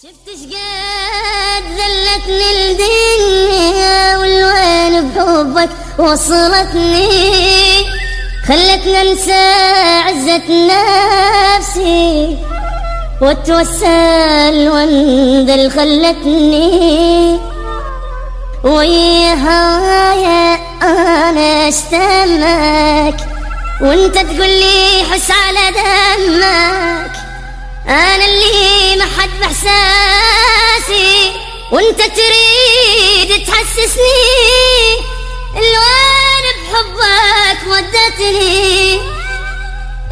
شفت شقد ذلتني الدنيا والوين بحبك وصلتني، خلتنا انسى عزة نفسي واتوسل واندل، خلتني وياها يا انا اشتمك وانت تقولي حس على دمك. أنا اللي ما حد بإحساسي وأنت تريد تحسسني، الوين بحبك ودتني،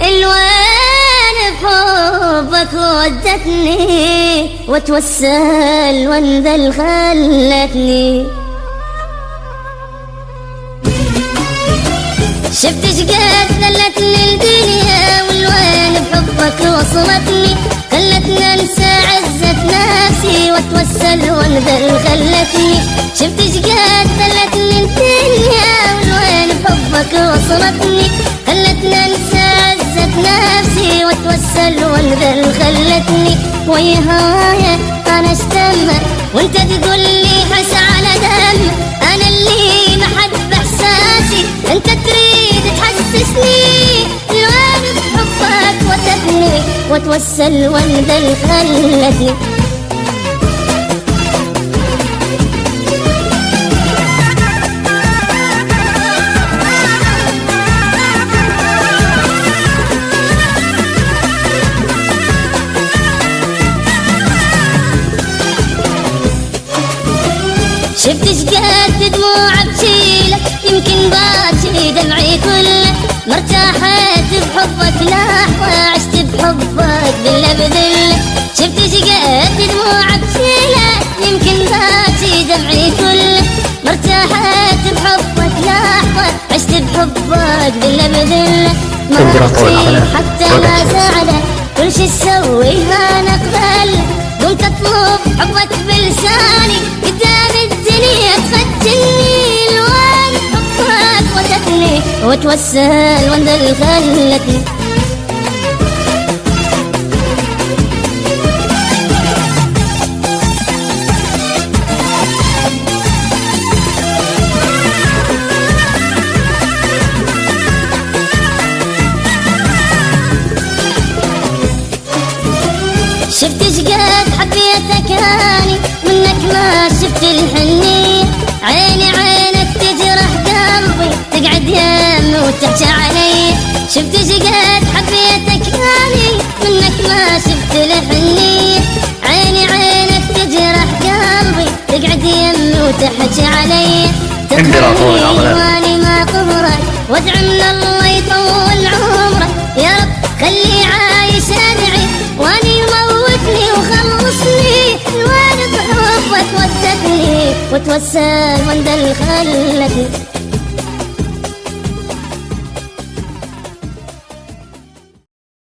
الوين بحبك ودتني واتوسل وانذل خلتني. شفت شقد ذلتني الدنيا والوين بحبك وصلتني، خلتنا انسى عزة نفسي واتوسل وانذل خلتني. شفت شقد ذلتني الدنيا والوين بحبك وصلتني، خلتنا انسى عزة نفسي واتوسل وانذل خلتني. وياها انا اشتمك وانت تقولي حس على دمك. انا اللي ما حد باحساسي انت تريد تحسسني، الوين بحبك ودتني واتوسل وانذل خلتني. شفت شقد دموع بشيلك يمكن باتي دمعي كله، مرتاحت بحبك لحظة عشت بحبك ذلة بذلة. شفت شقد دموع بشيلك يمكن باتي دمعي كله، مرتاحت بحبك لحظة عشت بحبك ذلة بذلة. ما أحكي حتى ما زعلك كل شي تسويها أنا أقبل، قمت أطلب حبك بلساني قدام الدنيا تخجلني، الوين بحبك ودتني واتوسل وانذل خلتني. شفت شقد حبيتك اني منك ما شفت الحنية، عيني عينك تجرح قلبي تقعد يمي وتحكي علي. شفت شقد حبيتك اني منك ما شفت الحنية، عيني عينك تجرح قلبي تقعد يمي وتحكي علي. تقهرني واني ما قهرك وادعي من الله يطول عمرك، يا رب خلي عايش ادعي واني موتني وخلصني، الوين بحبك ودتني واتوسل وانذل خلتني.